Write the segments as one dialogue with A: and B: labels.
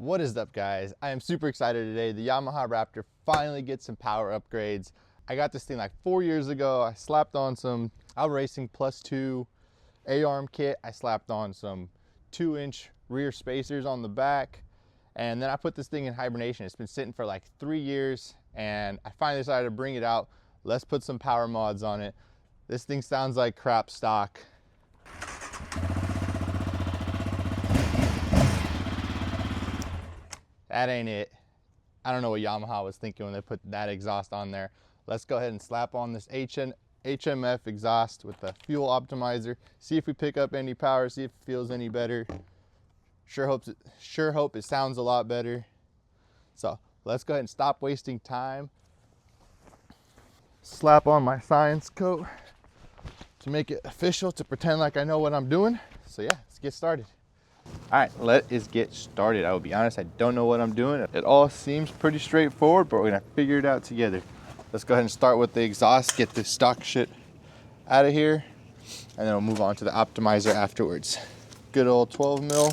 A: What is up, guys? I am super excited today. The Yamaha Raptor finally gets some power upgrades. I got this thing like 4 years ago. I slapped on some Out Racing +2 A-arm kit. I slapped on some 2-inch rear spacers on the back. And then I put this thing in hibernation. It's been sitting for like 3 years and I finally decided to bring it out. Let's put some power mods on it. This thing sounds like crap stock. That ain't it. I don't know what Yamaha was thinking when they put that exhaust on there. Let's go ahead and slap on this HMF exhaust with the fuel optimizer. See if we pick up any power, see if it feels any better. Sure hope it sounds a lot better. So let's go ahead and stop wasting time. Slap on my science coat to make it official, to pretend like I know what I'm doing. So yeah, let's get started. All right, let's get started. I will be honest, I don't know what I'm doing. It all seems pretty straightforward, but we're gonna figure it out together. Let's go ahead and start with the exhaust, get this stock shit out of here, and then we'll move on to the optimizer afterwards. Good old 12 mil.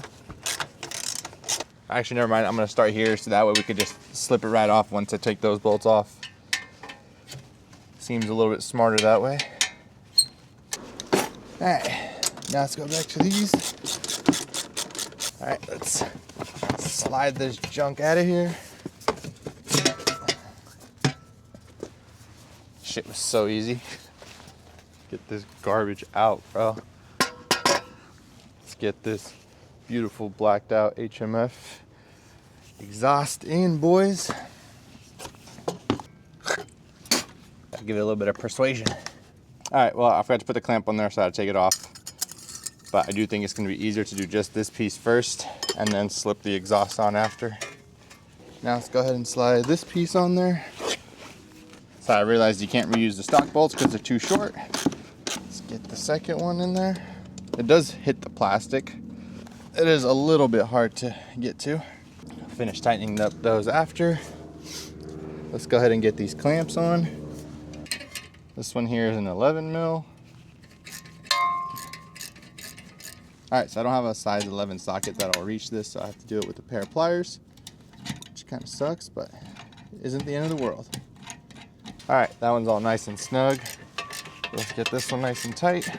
A: Actually, never mind, I'm gonna start here so that way we can just slip it right off once I take those bolts off. Seems a little bit smarter that way. All right, now let's go back to these. All right, let's slide this junk out of here. Shit was so easy. Get this garbage out, bro. Let's get this beautiful blacked out HMF exhaust in, boys. Gotta give it a little bit of persuasion. All right, well, I forgot to put the clamp on there, so I had to take it off. But I do think it's gonna be easier to do just this piece first and then slip the exhaust on after. Now let's go ahead and slide this piece on there. So I realized you can't reuse the stock bolts because they're too short. Let's get the second one in there. It does hit the plastic. It is a little bit hard to get to. Finish tightening up those after. Let's go ahead and get these clamps on. This one here is an 11 mil. All right, so I don't have a size 11 socket that'll reach this, so I have to do it with a pair of pliers, which kind of sucks, but isn't the end of the world. All right, that one's all nice and snug. Let's get this one nice and tight.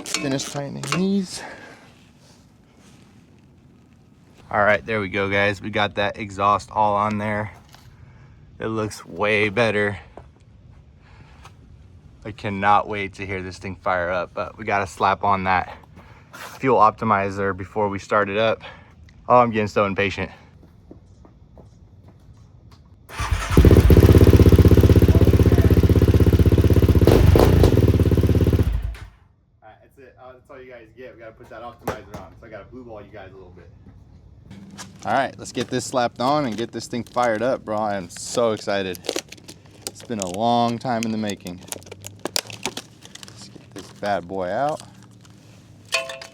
A: Finish tightening these. All right, there we go, guys. We got that exhaust all on there. It looks way better. I cannot wait to hear this thing fire up, but we gotta slap on that fuel optimizer before we start it up. Oh, I'm getting so impatient. All right, that's it. That's all you guys get. We gotta put that optimizer on, so I gotta blue ball you guys a little bit. All right, let's get this slapped on and get this thing fired up, bro. I am so excited. It's been a long time in the making. Let's get this bad boy out.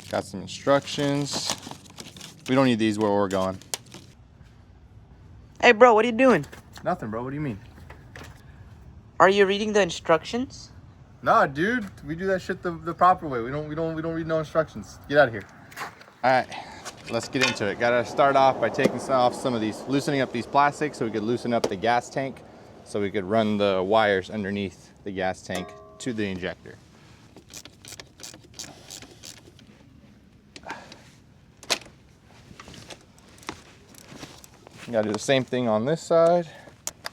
A: Got some instructions. We don't need these where we're going.
B: Hey bro, what are you doing?
A: Nothing, bro. What do you mean?
B: Are you reading the instructions?
A: Nah, dude. We do that shit the proper way. We don't read no instructions. Get out of here. All right, let's get into it. Gotta start off by taking off some of these, loosening up these plastics so we could loosen up the gas tank, so we could run the wires underneath the gas tank to the injector. You gotta do the same thing on this side.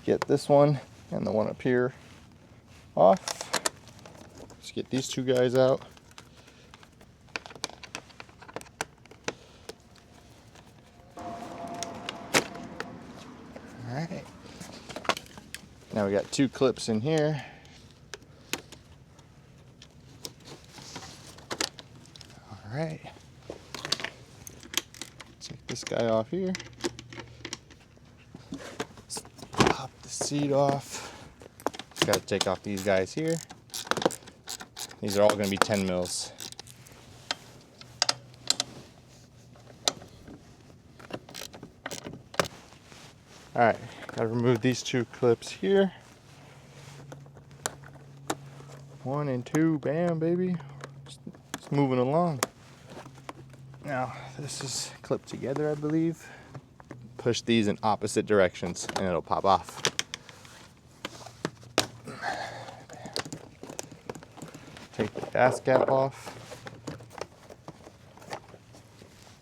A: Get this one and the one up here off. Let's get these two guys out. All right. Now we got two clips in here. All right. Take this guy off here. Pop the seat off. Just got to take off these guys here. These are all going to be 10 mils. All right, got to remove these two clips here. 1 and 2, bam, baby. Just moving along. Now, this is clipped together, I believe. Push these in opposite directions and it'll pop off. Take the gas cap off.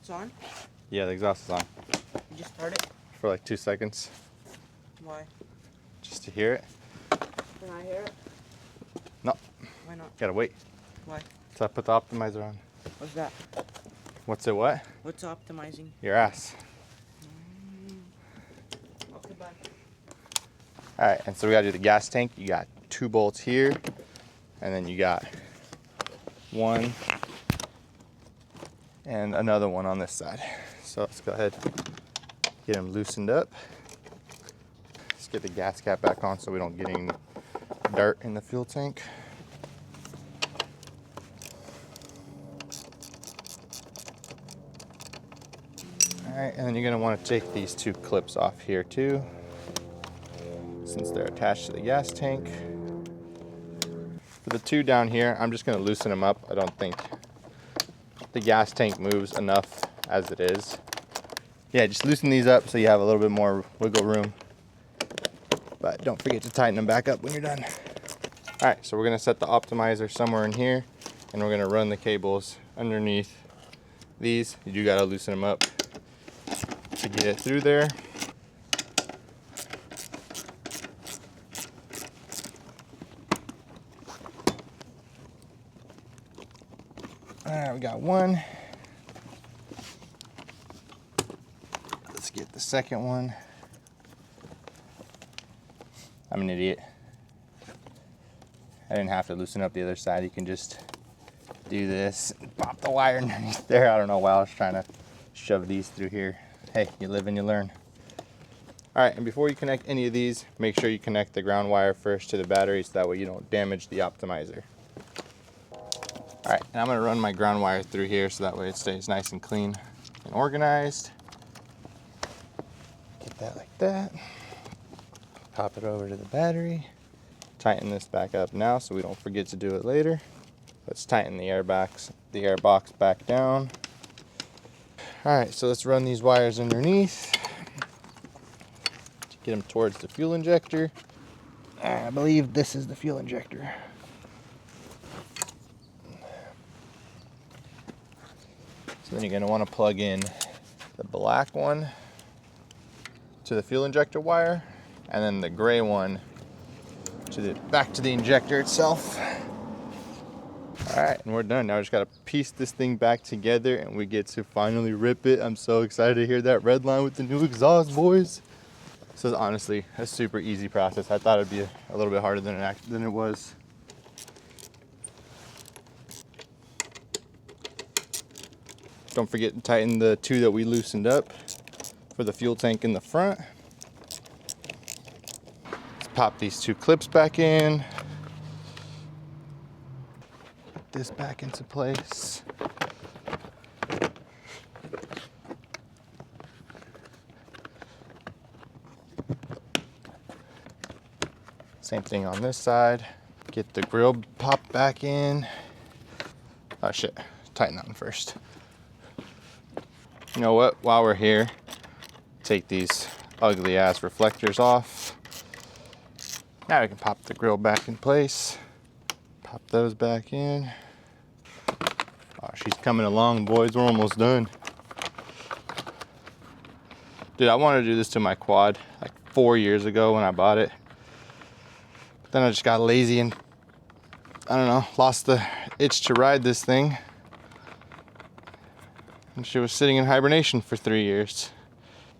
B: It's on?
A: Yeah, the exhaust is on.
B: You just start it?
A: For like 2 seconds.
B: Why?
A: Just to hear it.
B: Can I hear it?
A: No.
B: Why not?
A: Gotta wait.
B: Why?
A: Till I put the optimizer on.
B: What's that?
A: What's it what?
B: What's optimizing?
A: Your ass.
B: Okay, bye.
A: Alright, and so we gotta do the gas tank. You got 2 bolts here, and then you got 1 and another one on this side. So let's go ahead, get them loosened up. Let's get the gas cap back on so we don't get any dirt in the fuel tank. Alright, and then you're gonna want to take these 2 clips off here too, since they're attached to the gas tank. For the 2 down here, I'm just gonna loosen them up. I don't think the gas tank moves enough as it is. Yeah, just loosen these up so you have a little bit more wiggle room. But don't forget to tighten them back up when you're done. All right, so we're gonna set the optimizer somewhere in here and we're gonna run the cables underneath these. You do gotta loosen them up to get it through there. All right, we got 1. Let's get the second one. I'm an idiot. I didn't have to loosen up the other side. You can just do this and pop the wire underneath there. I don't know why I was trying to shove these through here. Hey, you live and you learn. All right, and before you connect any of these, make sure you connect the ground wire first to the battery so that way you don't damage the optimizer. All right, and I'm gonna run my ground wire through here so that way it stays nice and clean and organized. Get that like that. Pop it over to the battery. Tighten this back up now so we don't forget to do it later. Let's tighten the air box back down. All right, so let's run these wires underneath to get them towards the fuel injector. I believe this is the fuel injector. So then you're going to want to plug in the black one to the fuel injector wire, and then the gray one to back to the injector itself. All right, and we're done. Now we just got to piece this thing back together and we get to finally rip it. I'm so excited to hear that red line with the new exhaust, boys. This is honestly a super easy process. I thought it'd be a little bit harder than it was. Don't forget to tighten the 2 that we loosened up for the fuel tank in the front. Let's pop these 2 clips back in. Put this back into place. Same thing on this side. Get the grill popped back in. Oh shit, tighten that one first. You know what, while we're here, take these ugly ass reflectors off. Now we can pop the grill back in place. Pop those back in. Oh, she's coming along, boys, we're almost done. Dude, I wanted to do this to my quad like 4 years ago when I bought it. But then I just got lazy and, I don't know, lost the itch to ride this thing. And she was sitting in hibernation for 3 years.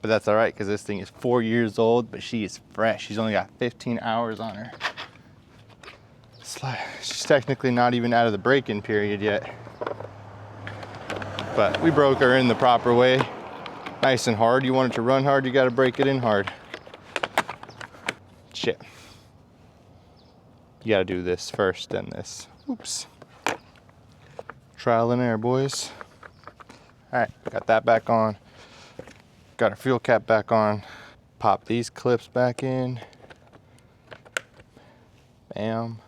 A: But that's all right, because this thing is 4 years old, but she is fresh. She's only got 15 hours on her. She's technically not even out of the break-in period yet. But we broke her in the proper way. Nice and hard. You want it to run hard, you gotta break it in hard. Shit. You gotta do this first, then this. Oops. Trial and error, boys. All right, got that back on. Got our fuel cap back on. Pop these clips back in. Bam.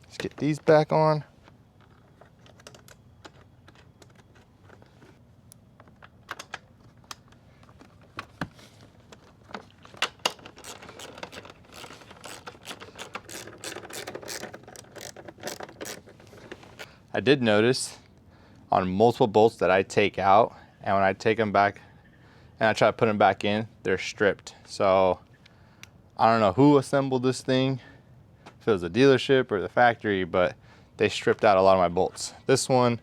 A: Let's get these back on. I did notice on multiple bolts that I take out, and when I take them back and I try to put them back in, they're stripped. So I don't know who assembled this thing, if it was a dealership or the factory, but they stripped out a lot of my bolts. This one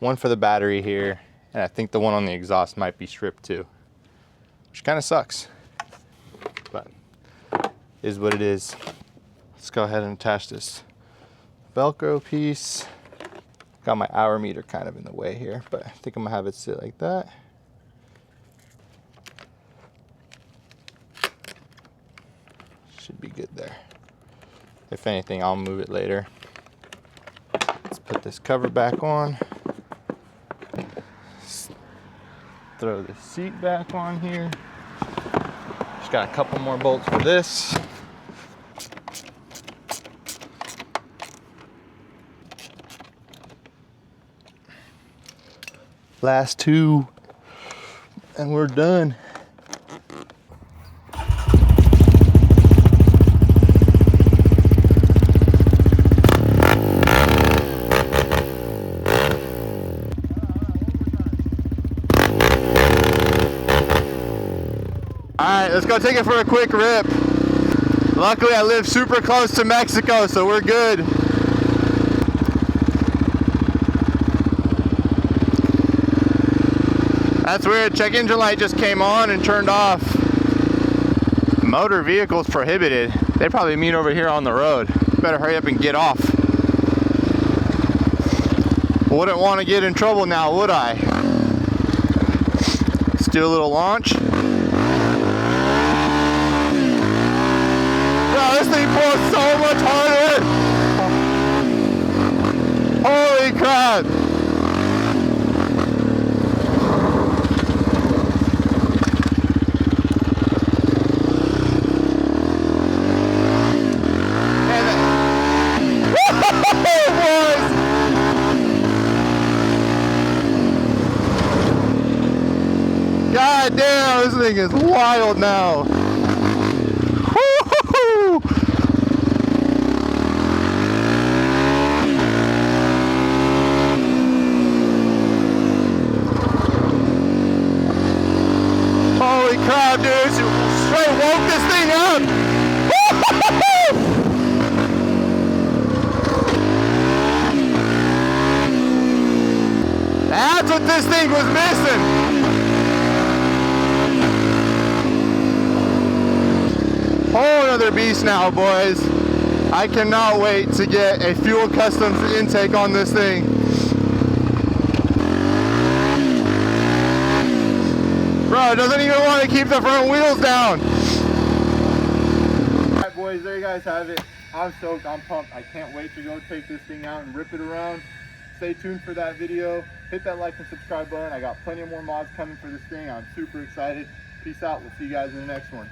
A: for the battery here, and I think the one on the exhaust might be stripped too, which kind of sucks, but is what it is. Let's go ahead and attach this Velcro piece. Got my hour meter kind of in the way here, but I think I'm gonna have it sit like that. Should be good there. If anything, I'll move it later. Let's put this cover back on. Throw the seat back on here. Just got a couple more bolts for this. Last two, and we're done. Alright, let's go take it for a quick rip. Luckily I live super close to Mexico, so we're good. That's weird, check engine light just came on and turned off. Motor vehicles prohibited. They probably meet over here on the road. Better hurry up and get off. Wouldn't want to get in trouble now, would I? Let's do a little launch. Wow, this thing pulls so much harder. Holy crap. God damn, this thing is wild now. Woo-hoo-hoo. Holy crap, dude. Straight woke this thing up. Woo-hoo-hoo. That's what this thing was missing. Whole other beast now, boys. I cannot wait to get a fuel customs intake on this thing. Bro, it doesn't even want to keep the front wheels down. Alright boys, there you guys have it. I'm stoked, I'm pumped. I can't wait to go take this thing out and rip it around. Stay tuned for that video. Hit that like and subscribe button. I got plenty of more mods coming for this thing. I'm super excited. Peace out. We'll see you guys in the next one.